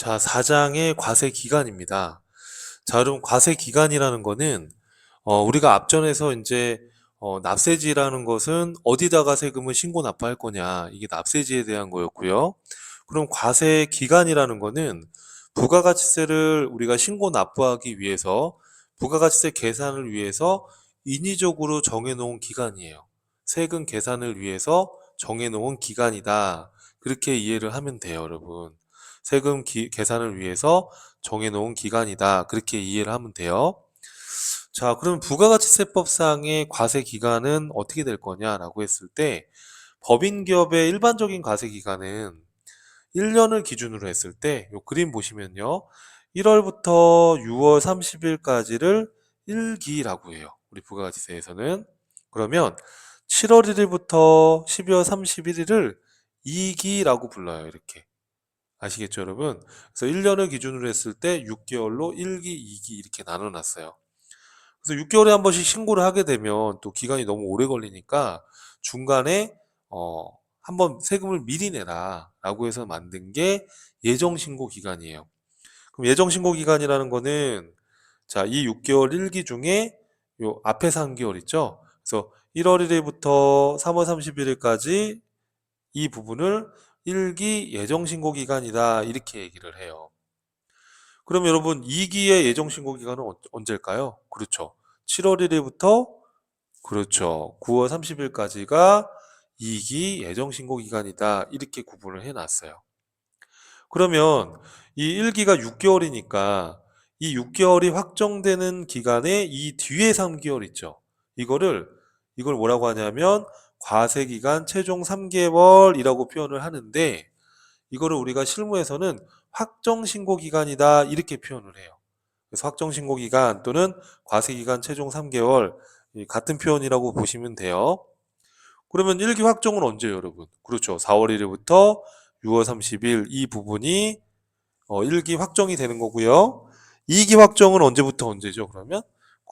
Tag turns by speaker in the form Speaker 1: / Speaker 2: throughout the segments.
Speaker 1: 자, 4장의 과세 기간입니다. 자, 여러분, 과세 기간이라는 거는, 우리가 앞전에서 이제, 납세지라는 것은 어디다가 세금을 신고 납부할 거냐. 이게 납세지에 대한 거였고요. 그럼 과세 기간이라는 거는 부가가치세를 우리가 신고 납부하기 위해서 부가가치세 계산을 위해서 인위적으로 정해놓은 기간이에요. 세금 계산을 위해서 정해놓은 기간이다. 그렇게 이해를 하면 돼요, 여러분. 계산을 위해서 정해놓은 기간이다. 그렇게 이해를 하면 돼요. 자, 그럼 부가가치세법상의 과세 기간은 어떻게 될 거냐라고 했을 때 법인기업의 일반적인 과세 기간은 1년을 기준으로 했을 때 요 그림 보시면요. 1월부터 6월 30일까지를 1기라고 해요. 우리 부가가치세에서는. 그러면 7월 1일부터 12월 31일을 2기라고 불러요. 이렇게. 아시겠죠, 여러분? 그래서 1년을 기준으로 했을 때 6개월로 1기, 2기 이렇게 나눠놨어요. 그래서 6개월에 한 번씩 신고를 하게 되면 또 기간이 너무 오래 걸리니까 중간에 한번 세금을 미리 내라 라고 해서 만든 게 예정신고 기간이에요. 그럼 예정신고 기간이라는 거는 자, 이 6개월 1기 중에 요 앞에 3개월 있죠? 그래서 1월 1일부터 3월 31일까지 이 부분을 1기 예정신고 기간이다 이렇게 얘기를 해요. 그럼 여러분 2기의 예정신고 기간은 언제일까요? 그렇죠. 7월 1일부터 그렇죠. 9월 30일까지가 2기 예정신고 기간이다 이렇게 구분을 해놨어요. 그러면 이 1기가 6개월이니까 이 6개월이 확정되는 기간에 이 뒤에 3개월 있죠. 이걸 뭐라고 하냐면 과세기간 최종 3개월이라고 표현을 하는데 이거를 우리가 실무에서는 확정신고기간이다 이렇게 표현을 해요. 그래서 확정신고기간 또는 과세기간 최종 3개월 같은 표현이라고 보시면 돼요. 그러면 1기 확정은 언제예요, 여러분? 그렇죠. 4월 1일부터 6월 30일 이 부분이 1기 확정이 되는 거고요. 2기 확정은 언제부터 언제죠, 그러면?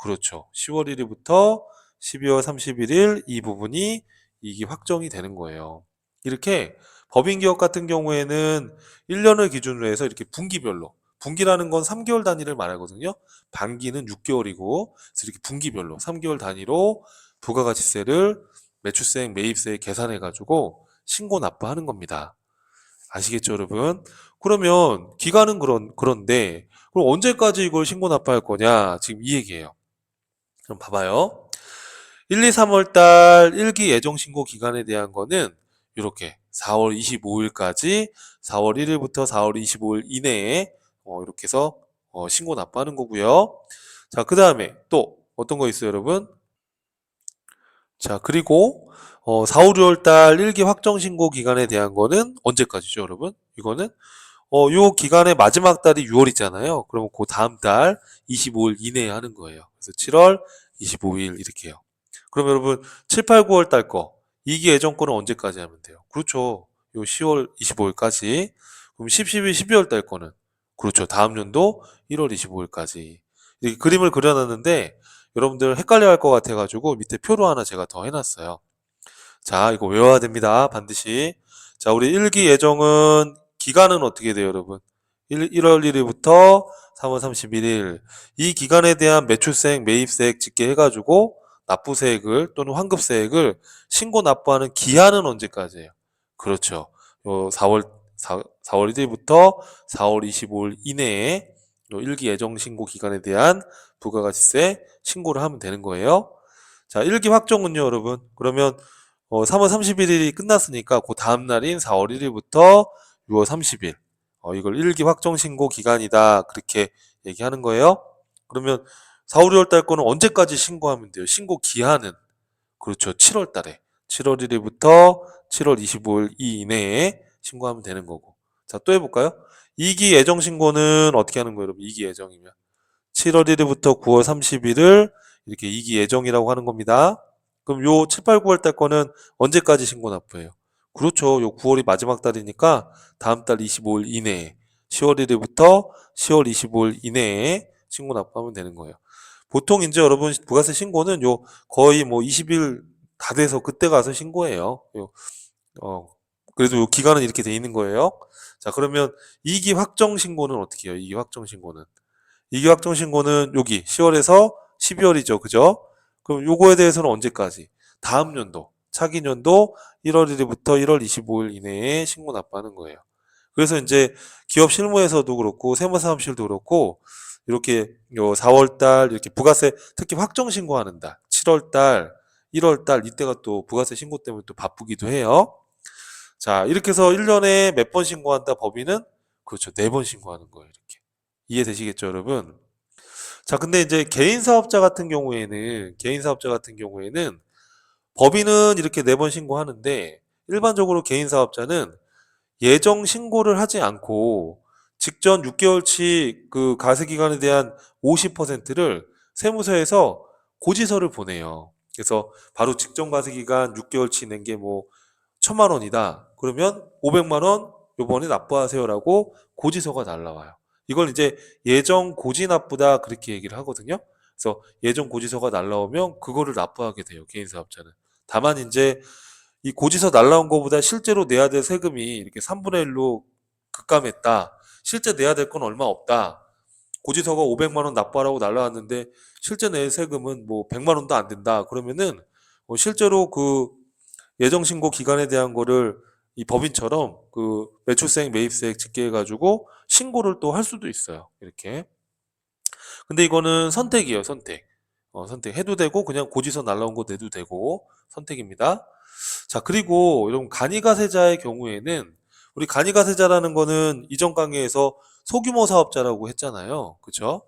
Speaker 1: 그렇죠. 10월 1일부터 12월 31일 이 부분이 2기 확정이 되는 거예요. 이렇게 법인기업 같은 경우에는 1년을 기준으로 해서 이렇게 분기별로 분기라는 건 3개월 단위를 말하거든요. 반기는 6개월이고 그래서 이렇게 분기별로 3개월 단위로 부가가치세를 매출세액, 매입세액 계산해 가지고 신고 납부하는 겁니다. 아시겠죠, 여러분? 그러면 기간은 그런데 그럼 언제까지 이걸 신고 납부할 거냐? 지금 이 얘기예요. 그럼 봐봐요. 1, 2, 3월 달 1기 예정 신고 기간에 대한 거는 이렇게 4월 25일까지 4월 1일부터 4월 25일 이내에 이렇게 해서 신고 납부하는 거고요. 자, 그 다음에 또 어떤 거 있어요, 여러분? 자, 그리고 4, 5, 6월 달 1기 확정 신고 기간에 대한 거는 언제까지죠, 여러분? 이거는 요 기간의 마지막 달이 6월이잖아요. 그러면 그 다음 달 25일 이내에 하는 거예요. 그래서 7월 25일 이렇게요. 그럼 여러분 7, 8, 9월 달 거, 2기 예정 거는 언제까지 하면 돼요? 그렇죠. 요 10월 25일까지. 그럼 10, 11, 12월 달 거는 그렇죠. 다음 연도 1월 25일까지. 이렇게 그림을 그려놨는데 여러분들 헷갈려 할 것 같아가지고 밑에 표로 하나 제가 더 해놨어요. 자, 이거 외워야 됩니다. 반드시. 자, 우리 1기 예정은 기간은 어떻게 돼요, 여러분? 1월 1일부터 3월 31일. 이 기간에 대한 매출세액, 매입세액 집계해가지고 납부세액을 또는 환급세액을 신고 납부하는 기한은 언제까지예요? 그렇죠. 요 4월 1일부터 4월 25일 이내에 요 1기 예정 신고 기간에 대한 부가가치세 신고를 하면 되는 거예요. 자, 1기 확정은요, 여러분. 그러면 3월 31일이 끝났으니까 그 다음 날인 4월 1일부터 6월 30일. 이걸 1기 확정 신고 기간이다. 그렇게 얘기하는 거예요. 그러면 4, 5, 6월 달 거는 언제까지 신고하면 돼요? 신고 기한은 그렇죠. 7월 달에. 7월 1일부터 7월 25일 이 이내에 신고하면 되는 거고. 자, 또 해볼까요? 2기 예정 신고는 어떻게 하는 거예요, 여러분? 2기 예정이면. 7월 1일부터 9월 30일을 이렇게 2기 예정이라고 하는 겁니다. 그럼 요 7, 8, 9월 달 거는 언제까지 신고 납부해요? 그렇죠. 요 9월이 마지막 달이니까 다음 달 25일 이내에 10월 1일부터 10월 25일 이내에 신고 납부하면 되는 거예요. 보통 이제 여러분 부가세 신고는 거의 뭐 20일 다 돼서 그때 가서 신고해요. 어, 그래도 요 기간은 이렇게 돼 있는 거예요. 자, 그러면 이기 확정 신고는 어떻게 해요? 이기 확정 신고는. 이기 확정 신고는 여기 10월에서 12월이죠. 그죠? 그럼 요거에 대해서는 언제까지? 다음 연도, 차기 연도 1월 1일부터 1월 25일 이내에 신고 납부하는 거예요. 그래서 이제 기업 실무에서도 그렇고 세무사무실도 그렇고 이렇게 요 4월 달 이렇게 부가세 특히 확정 신고하는 달, 7월 달, 1월 달 이때가 또 부가세 신고 때문에 또 바쁘기도 해요. 자, 이렇게 해서 1년에 몇 번 신고한다 법인은? 그렇죠. 4번 신고하는 거예요. 이렇게. 이해되시겠죠, 여러분? 자, 근데 이제 개인 사업자 같은 경우에는 법인은 이렇게 4번 신고하는데 일반적으로 개인 사업자는 예정 신고를 하지 않고 직전 6개월치 그 과세 기간에 대한 50%를 세무서에서 고지서를 보내요. 그래서 바로 직전 과세 기간 6개월치 낸 게 뭐 1,000만 원이다. 그러면 500만 원 요번에 납부하세요라고 고지서가 날라와요. 이걸 이제 예정 고지 납부다 그렇게 얘기를 하거든요. 그래서 예정 고지서가 날라오면 그거를 납부하게 돼요. 개인 사업자는. 다만 이제 이 고지서 날라온 것보다 실제로 내야 될 세금이 이렇게 3분의 1로 급감했다. 실제 내야 될 건 얼마 없다. 고지서가 500만 원 납부하라고 날라왔는데 실제 낼 세금은 뭐 100만 원도 안 된다. 그러면은 실제로 그 예정 신고 기간에 대한 거를 이 법인처럼 그 매출세액, 매입세액 집계해가지고 신고를 또 할 수도 있어요. 이렇게. 근데 이거는 선택이에요, 선택. 선택해도 되고 그냥 고지서 날라온 거 내도 되고 선택입니다. 자, 그리고 여러분 간이가세자의 경우에는 우리 간이가세자라는 거는 이전 강의에서 소규모 사업자라고 했잖아요. 그쵸?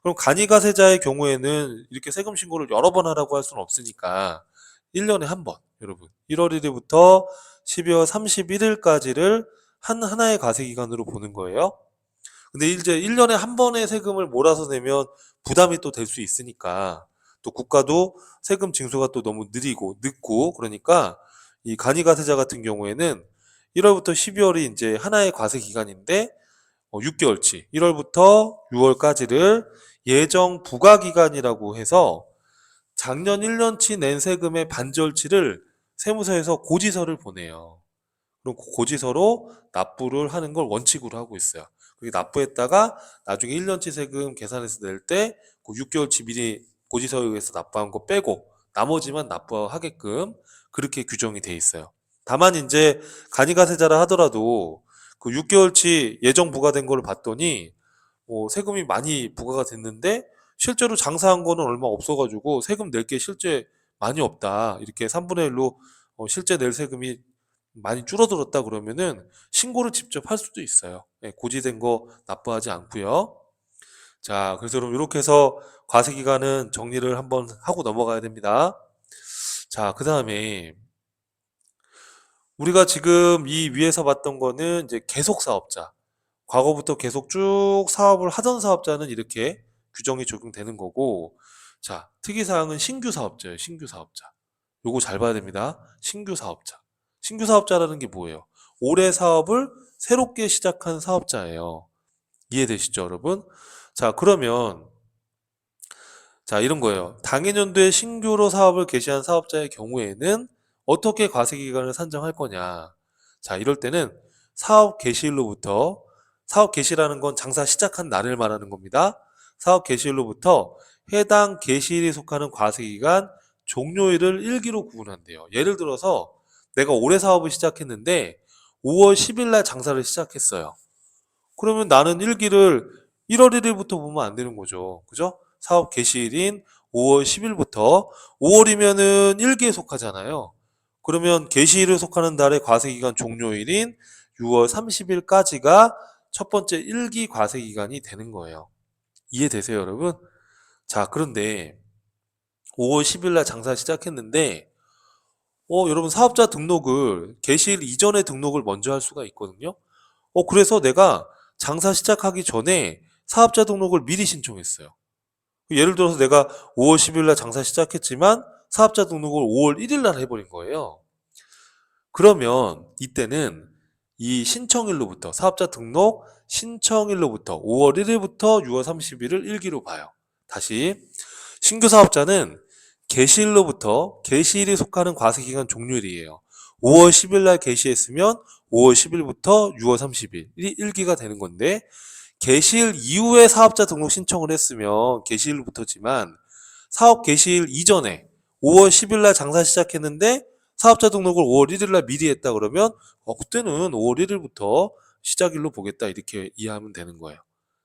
Speaker 1: 그럼 간이가세자의 경우에는 이렇게 세금 신고를 여러 번 하라고 할 수는 없으니까 1년에 한 번, 여러분. 1월 1일부터 12월 31일까지를 하나의 과세 기간으로 보는 거예요. 근데 이제 1년에 한 번의 세금을 몰아서 내면 부담이 또 될 수 있으니까 또 국가도 세금 징수가 또 너무 느리고 늦고 그러니까 이 간이가세자 같은 경우에는 1월부터 12월이 이제 하나의 과세 기간인데 6개월치 1월부터 6월까지를 예정 부과 기간이라고 해서 작년 1년치 낸 세금의 반절치를 세무서에서 고지서를 보내요. 그럼 그 고지서로 납부를 하는 걸 원칙으로 하고 있어요. 그게 납부했다가 나중에 1년치 세금 계산해서 낼 때 그 6개월치 미리 고지서에 의해서 납부한 거 빼고 나머지만 납부하게끔 그렇게 규정이 돼 있어요. 다만 이제 간이가세자라 하더라도 그 6개월치 예정 부과된 거를 봤더니 뭐 세금이 많이 부과가 됐는데 실제로 장사한 거는 얼마 없어가지고 세금 낼 게 실제 많이 없다. 이렇게 3분의 1로 실제 낼 세금이 많이 줄어들었다 그러면은 신고를 직접 할 수도 있어요. 예, 고지된 거 납부하지 않고요. 자, 그래서 여러분 이렇게 해서 과세 기간은 정리를 한번 하고 넘어가야 됩니다. 자, 그다음에 우리가 지금 이 위에서 봤던 거는 이제 계속 사업자. 과거부터 계속 쭉 사업을 하던 사업자는 이렇게 규정이 적용되는 거고, 자, 특이사항은 신규 사업자예요. 신규 사업자. 요거 잘 봐야 됩니다. 신규 사업자. 신규 사업자라는 게 뭐예요? 올해 사업을 새롭게 시작한 사업자예요. 이해되시죠, 여러분? 자, 그러면 자, 이런 거예요. 당해년도에 신규로 사업을 개시한 사업자의 경우에는 어떻게 과세 기간을 산정할 거냐? 자, 이럴 때는 사업 개시일로부터 사업 개시라는 건 장사 시작한 날을 말하는 겁니다. 사업 개시일로부터 해당 개시일에 속하는 과세 기간 종료일을 일기로 구분한대요. 예를 들어서 내가 올해 사업을 시작했는데 5월 10일 날 장사를 시작했어요. 그러면 나는 일기를 1월 1일부터 보면 안 되는 거죠. 그죠? 사업 개시일인 5월 10일부터 5월이면은 일기에 속하잖아요. 그러면 개시일에 속하는 달의 과세기간 종료일인 6월 30일까지가 첫 번째 일기 과세기간이 되는 거예요. 이해되세요, 여러분? 자, 그런데 5월 10일 날 장사 시작했는데 여러분 사업자 등록을 개시일 이전에 등록을 먼저 할 수가 있거든요. 그래서 내가 장사 시작하기 전에 사업자 등록을 미리 신청했어요. 예를 들어서 내가 5월 10일 날 장사 시작했지만 사업자 등록을 5월 1일 날 해버린 거예요. 그러면 이때는 이 신청일로부터 사업자 등록 신청일로부터 5월 1일부터 6월 30일을 일기로 봐요. 다시 신규 사업자는 개시일로부터 개시일이 속하는 과세기간 종료일이에요. 5월 10일 날 개시했으면 5월 10일부터 6월 30일 1기가 되는 건데 개시일 이후에 사업자 등록 신청을 했으면 개시일부터지만 사업 개시일 이전에 5월 10일 날 장사 시작했는데 사업자 등록을 5월 1일 날 미리 했다 그러면 그때는 5월 1일부터 시작일로 보겠다 이렇게 이해하면 되는 거예요.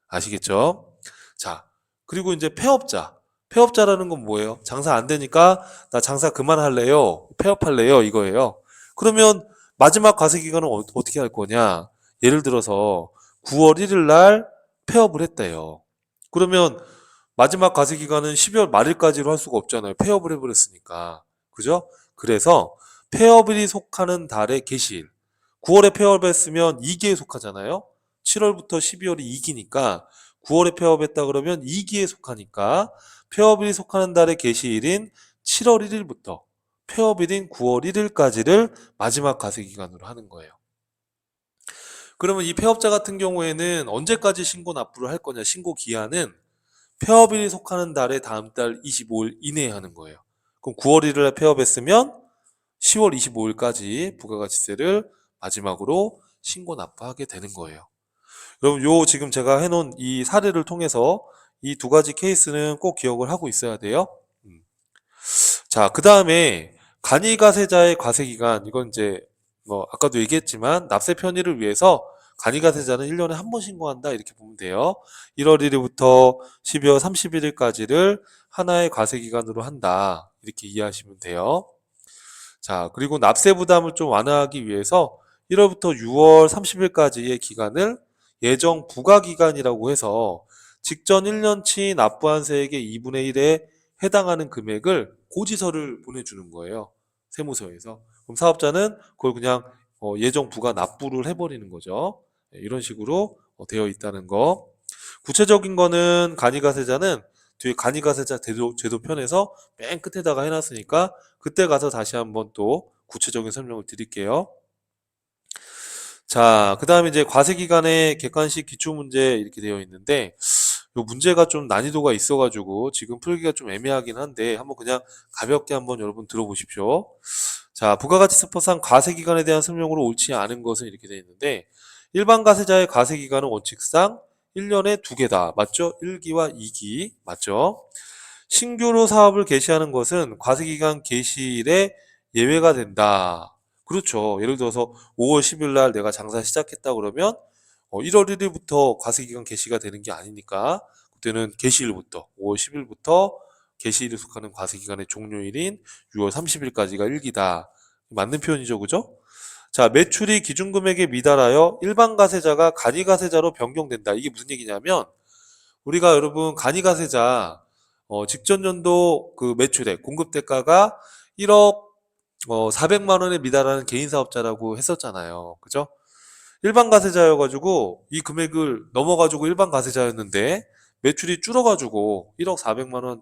Speaker 1: 아시겠죠? 자, 그리고 이제 폐업자. 폐업자라는 건 뭐예요? 장사 안 되니까 나 장사 그만할래요. 폐업할래요. 이거예요. 그러면 마지막 과세 기간은 어떻게 할 거냐? 예를 들어서 9월 1일 날 폐업을 했대요. 그러면 마지막 과세 기간은 12월 말일까지로 할 수가 없잖아요. 폐업을 해버렸으니까. 그죠? 그래서 폐업일이 속하는 달의 개시일. 9월에 폐업했으면 2기에 속하잖아요. 7월부터 12월이 2기니까 9월에 폐업했다 그러면 2기에 속하니까 폐업일이 속하는 달의 개시일인 7월 1일부터 폐업일인 9월 1일까지를 마지막 과세 기간으로 하는 거예요. 그러면 이 폐업자 같은 경우에는 언제까지 신고 납부를 할 거냐? 신고 기한은 폐업일이 속하는 달의 다음 달 25일 이내에 하는 거예요. 그럼 9월 1일에 폐업했으면 10월 25일까지 부가가치세를 마지막으로 신고 납부하게 되는 거예요. 여러분, 요 지금 제가 해놓은 이 사례를 통해서 이 두 가지 케이스는 꼭 기억을 하고 있어야 돼요. 자, 그 다음에 간이가세자의 과세기간, 이건 이제 뭐 아까도 얘기했지만 납세 편의를 위해서 간이가세자는 1년에 한 번 신고한다 이렇게 보면 돼요. 1월 1일부터 12월 31일까지를 하나의 과세기간으로 한다 이렇게 이해하시면 돼요. 자, 그리고 납세 부담을 좀 완화하기 위해서 1월부터 6월 30일까지의 기간을 예정 부과기간이라고 해서 직전 1년치 납부한 세액의 2분의 1에 해당하는 금액을 고지서를 보내주는 거예요. 세무서에서. 그럼 사업자는 그걸 그냥 예정 부과 납부를 해버리는 거죠. 네, 이런 식으로 되어 있다는 거. 구체적인 거는 간이가세자는 뒤에 간이가세자 제도편에서 맨 끝에다가 해놨으니까 그때 가서 다시 한번 또 구체적인 설명을 드릴게요. 자, 그 다음에 이제 과세기간의 객관식 기출문제 이렇게 되어 있는데 요 문제가 좀 난이도가 있어가지고 지금 풀기가 좀 애매하긴 한데 한번 그냥 가볍게 한번 여러분 들어보십시오. 자, 부가가치세법상 과세기간에 대한 설명으로 옳지 않은 것은 이렇게 되어 있는데 일반 과세자의 과세기간은 원칙상 1년에 두 개다. 맞죠? 1기와 2기. 맞죠? 신규로 사업을 개시하는 것은 과세기간 개시일에 예외가 된다. 그렇죠. 예를 들어서 5월 10일 날 내가 장사 시작했다 그러면 1월 1일부터 과세기간 개시가 되는 게 아니니까 그때는 개시일부터 5월 10일부터 개시일에 속하는 과세기간의 종료일인 6월 30일까지가 1기다. 맞는 표현이죠. 그죠? 자, 매출이 기준금액에 미달하여 일반 가세자가 간이가세자로 변경된다. 이게 무슨 얘기냐면 우리가 여러분 간이가세자 직전 연도 그 매출액 공급 대가가 1억 400만 원에 미달하는 개인 사업자라고 했었잖아요. 그죠? 일반 가세자여가지고 이 금액을 넘어가지고 일반 가세자였는데 매출이 줄어가지고 1억 400만 원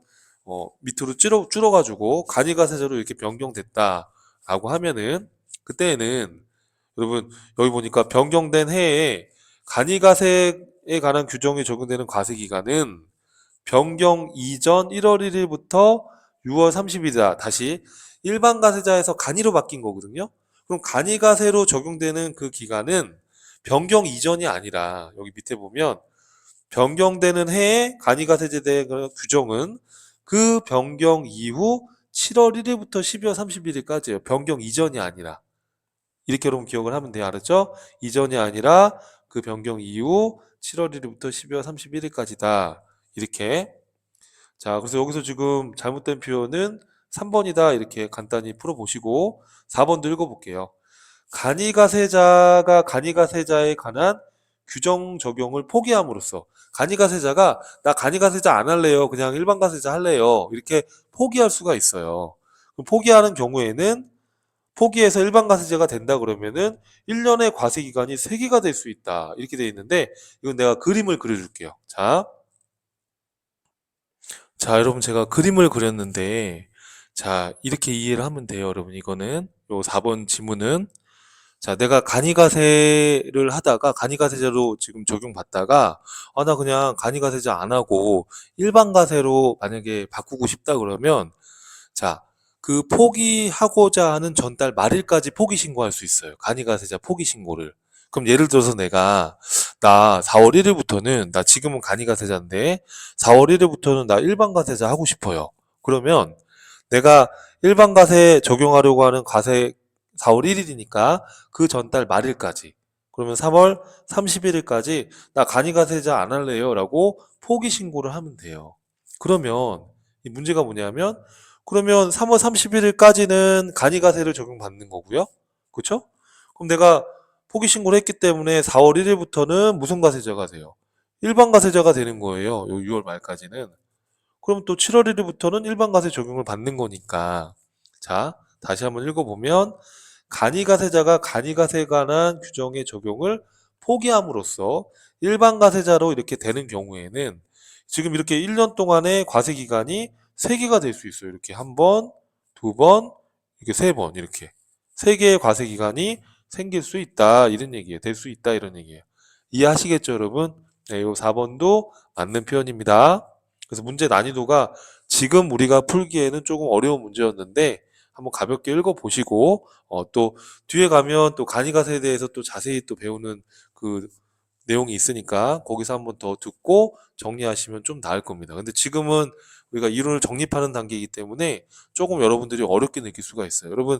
Speaker 1: 밑으로 줄어가지고 간이가세자로 이렇게 변경됐다라고 하면은 그때에는 여러분 여기 보니까 변경된 해에 간이가세에 관한 규정이 적용되는 과세기간은 변경 이전 1월 1일부터 6월 30일이다. 다시 일반 가세자에서 간이로 바뀐 거거든요. 그럼 간이가세로 적용되는 그 기간은 변경 이전이 아니라 여기 밑에 보면 변경되는 해에 간이가세제에 대한 규정은 그 변경 이후 7월 1일부터 12월 31일까지예요. 변경 이전이 아니라. 이렇게 여러분 기억을 하면 돼요. 알았죠? 이전이 아니라 그 변경 이후 7월 1일부터 12월 31일까지다. 이렇게. 자, 그래서 여기서 지금 잘못된 표현은 3번이다. 이렇게 간단히 풀어보시고 4번도 읽어볼게요. 간이가세자가 간이가세자에 관한 규정 적용을 포기함으로써 간이가세자가 나 간이가세자 안 할래요. 그냥 일반 가세자 할래요. 이렇게 포기할 수가 있어요. 그럼 포기하는 경우에는 포기해서 일반 과세제가 된다 그러면은 1년의 과세 기간이 3개가 될 수 있다. 이렇게 돼 있는데 이건 내가 그림을 그려줄게요. 자, 여러분 제가 그림을 그렸는데 자, 이렇게 이해를 하면 돼요. 여러분 이거는 요 4번 지문은 자, 내가 간이가세를 하다가 간이가세제로 지금 적용받다가 나 그냥 간이가세제 안 하고 일반 가세로 만약에 바꾸고 싶다 그러면 자, 그 포기하고자 하는 전달 말일까지 포기 신고할 수 있어요. 간이가세자 포기 신고를. 그럼 예를 들어서 내가 나 4월 1일부터는 나 지금은 간이가세자인데 4월 1일부터는 나 일반 가세자 하고 싶어요. 그러면 내가 일반 가세 적용하려고 하는 가세 4월 1일이니까 그 전달 말일까지 그러면 3월 31일까지 나 간이가세자 안 할래요라고 포기 신고를 하면 돼요. 그러면 이 문제가 뭐냐면 그러면 3월 31일까지는 간이가세를 적용받는 거고요. 그쵸? 그럼 내가 포기 신고를 했기 때문에 4월 1일부터는 무슨 가세자가 돼요? 일반 가세자가 되는 거예요. 요 6월 말까지는. 그럼 또 7월 1일부터는 일반 가세 적용을 받는 거니까. 자, 다시 한번 읽어보면 간이가세자가 간이가세에 관한 규정의 적용을 포기함으로써 일반 가세자로 이렇게 되는 경우에는 지금 이렇게 1년 동안의 과세 기간이 3개가 될 수 있어요. 이렇게 한 번, 두 번, 이렇게 3번 이렇게 3개의 과세 기간이 생길 수 있다 이런 얘기예요. 될 수 있다 이런 얘기예요. 이해하시겠죠, 여러분? 네, 요 4번도 맞는 표현입니다. 그래서 문제 난이도가 지금 우리가 풀기에는 조금 어려운 문제였는데 한번 가볍게 읽어보시고 또 뒤에 가면 또 간이가세에 대해서 또 자세히 또 배우는 그 내용이 있으니까 거기서 한번 더 듣고 정리하시면 좀 나을 겁니다. 근데 지금은 우리가 이론을 정립하는 단계이기 때문에 조금 여러분들이 어렵게 느낄 수가 있어요. 여러분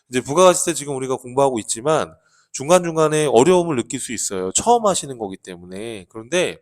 Speaker 1: 이제 부가가치세 지금 우리가 공부하고 있지만 중간중간에 어려움을 느낄 수 있어요. 처음 하시는 거기 때문에. 그런데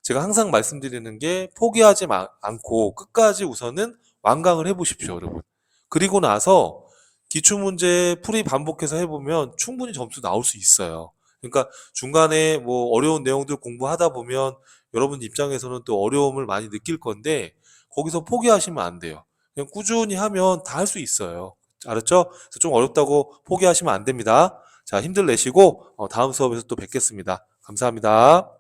Speaker 1: 제가 항상 말씀드리는 게 포기하지 않고 끝까지 우선은 완강을 해보십시오, 여러분. 그리고 나서 기출문제 풀이 반복해서 해보면 충분히 점수 나올 수 있어요. 그러니까 중간에 뭐 어려운 내용들 공부하다 보면 여러분 입장에서는 또 어려움을 많이 느낄 건데 거기서 포기하시면 안 돼요. 그냥 꾸준히 하면 다 할 수 있어요. 알았죠? 그래서 좀 어렵다고 포기하시면 안 됩니다. 자, 힘들 내시고 다음 수업에서 또 뵙겠습니다. 감사합니다.